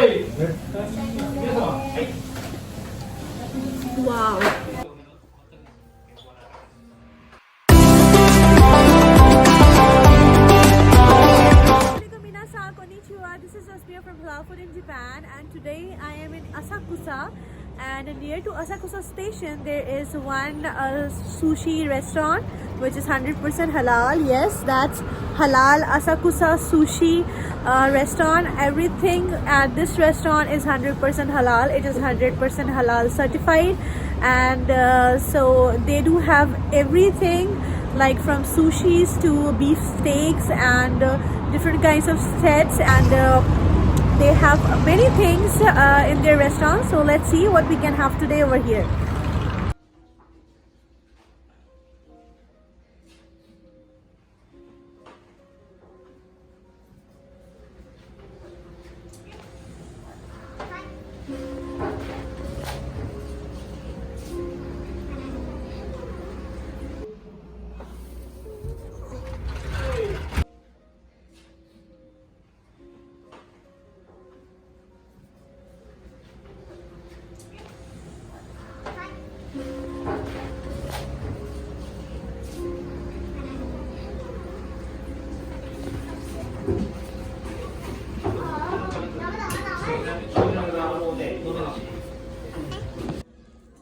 Wow. Minasan, konnichiwa. This is Asmiya from Halal Food in Japan, and today I am in Asakusa. And near to Asakusa station, there is one sushi restaurant which is 100% halal. Yes, that's halal Asakusa sushi restaurant. Everything at this restaurant is 100% halal. It is 100% halal certified, and so they do have everything like from sushis to beef steaks and different kinds of sets, and they have many things in their restaurant. So let's see what we can have today over here.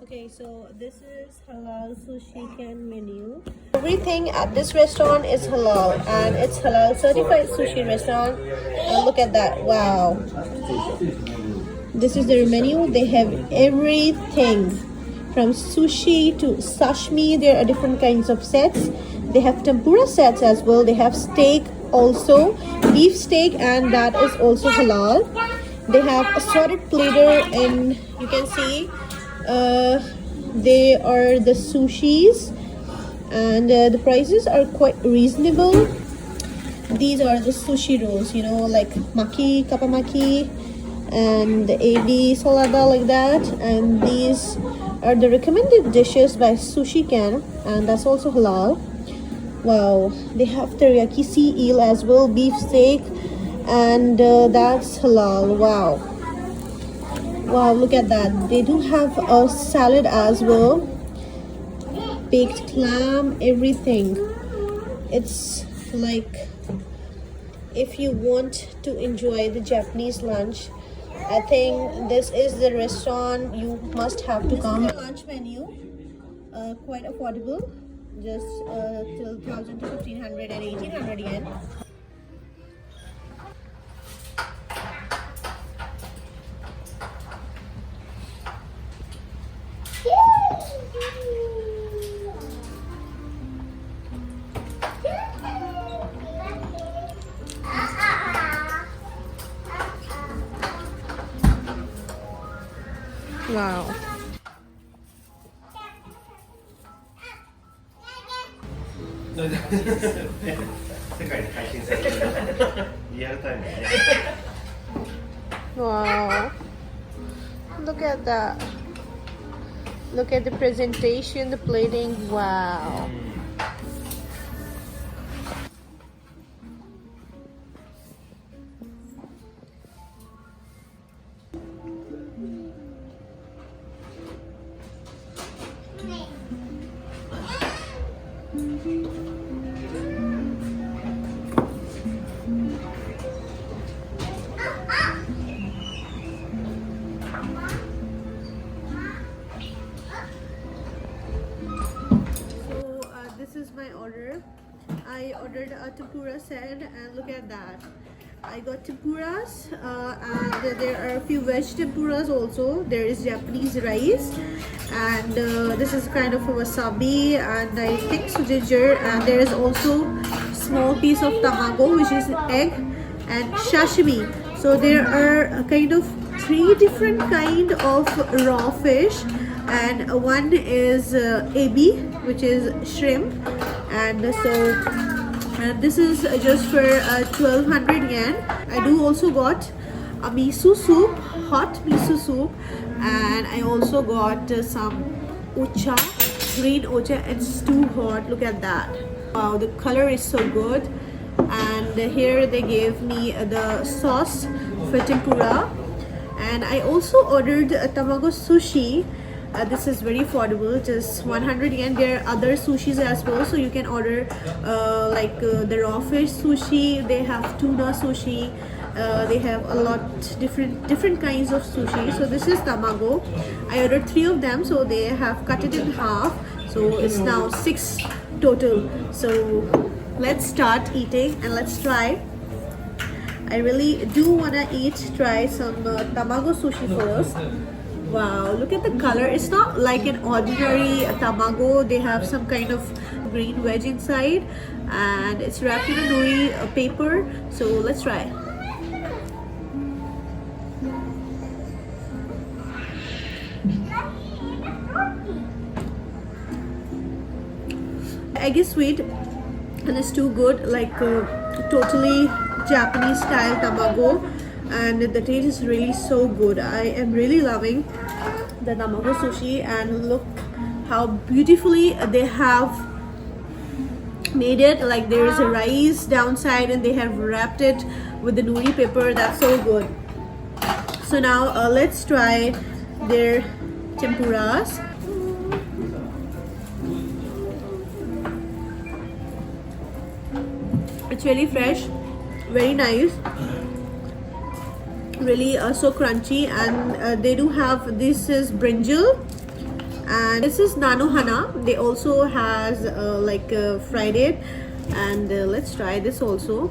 Okay, so this is halal sushi can menu. Everything at this restaurant is halal, and it's halal certified sushi restaurant. And look at that! Wow, this is their menu. They have everything from sushi to sashimi. There are different kinds of sets. They have tempura sets as well. They have steak also, beef steak, and that is also halal. They have assorted platter, and you can see they are the sushis, and the prices are quite reasonable. These are the sushi rolls, you know, like maki, kapamaki, and the ebi salada, like that. And these are the recommended dishes by Sushi Can, and that's also halal. Wow, they have teriyaki sea eel as well, beef steak, and that's halal. Wow, wow, look at that. They do have a salad as well, baked clam, everything. It's like if you want to enjoy the Japanese lunch, I think this is the restaurant you must have to come. This is the lunch menu, quite affordable, just till 1,000 to 1,500 and 1,800 yen. Wow. Wow. Look at that. Look at the presentation, the plating. Wow. This is my order. I ordered a tempura set, and look at that. I got tempuras, and there are a few veg tempuras also. There is Japanese rice, and this is kind of a wasabi, and I think so ginger, and there is also small piece of tamago, which is egg, and sashimi. So there are kind of 3 different kind of raw fish, and one is ebi, which is shrimp, and so and this is just for 1,200 yen. I do also got a miso soup, hot miso soup, and I also got some ocha, green ocha. It's too hot. Look at that. Wow, the color is so good. And here they gave me the sauce for tempura. And I also ordered a tamago sushi. This is very affordable, just 100 yen. There are other sushis as well, so you can order the raw fish sushi. They have tuna sushi. They have a lot different kinds of sushi. So this is tamago. I ordered 3 of them, so they have cut it in half. So it's now 6 total. So let's start eating and let's try. I really do wanna try some tamago sushi first. Wow, look at the color. It's not like an ordinary tamago. They have some kind of green veg inside, and it's wrapped in a nori paper. So let's try. Egg is sweet and it's too good, like totally Japanese style tamago, and the taste is really so good. I am really loving the tamago sushi, and look how beautifully they have made it. Like there is a rice downside and they have wrapped it with the nori paper. That's so good. So now let's try their tempuras. It's really fresh, very nice, really so crunchy. And they do have, this is brinjal and this is nanohana. They also has fried it, and let's try this also.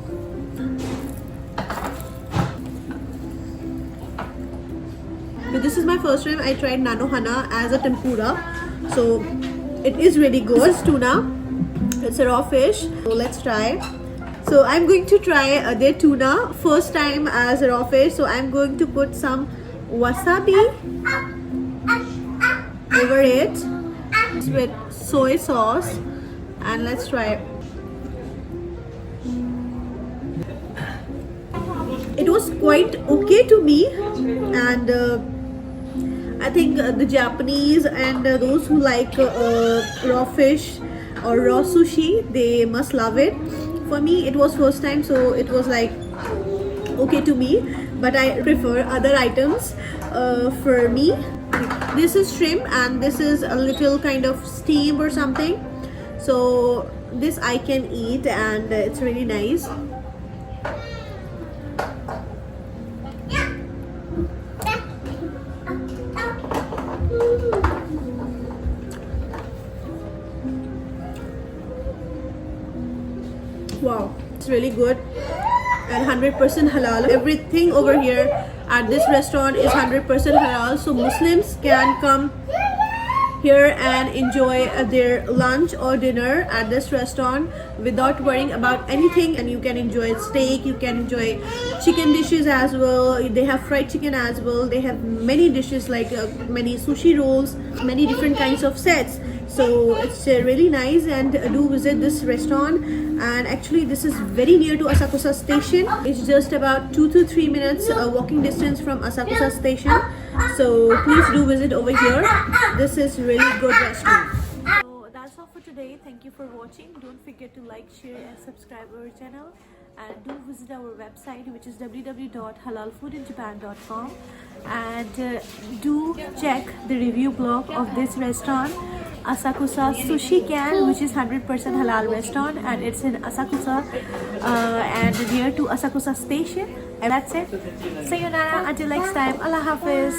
But this is my first time I tried nanohana as a tempura, so it is really good. This is tuna. It's a raw fish, so let's try. So I'm going to try their tuna first time as a raw fish. So I'm going to put some wasabi over it with soy sauce, and let's try. It was quite okay to me, and I think the Japanese and those who like raw fish or raw sushi, they must love it. For me, it was first time, so it was like okay to me, but I prefer other items. For me, this is shrimp and this is a little kind of steam or something, so this I can eat, and it's really nice. Wow, it's really good and 100% halal. Everything over here at this restaurant is 100% halal, so Muslims can come here and enjoy their lunch or dinner at this restaurant without worrying about anything. And you can enjoy steak, you can enjoy chicken dishes as well. They have fried chicken as well. They have many dishes, like many sushi rolls, many different kinds of sets. So it's really nice, and do visit this restaurant. And actually this is very near to Asakusa station. It's just about 2 to 3 minutes walking distance from Asakusa station. So please do visit over here. This is really good restaurant. So that's all for today. Thank you for watching. Don't forget to like, share and subscribe our channel, and do visit our website, which is www.halalfoodinjapan.com, and do check the review blog of this restaurant, Asakusa Sushi Can, which is 100% halal restaurant, and it's in Asakusa and near to Asakusa station. And that's it. Sayonara until next time. Allah Hafiz.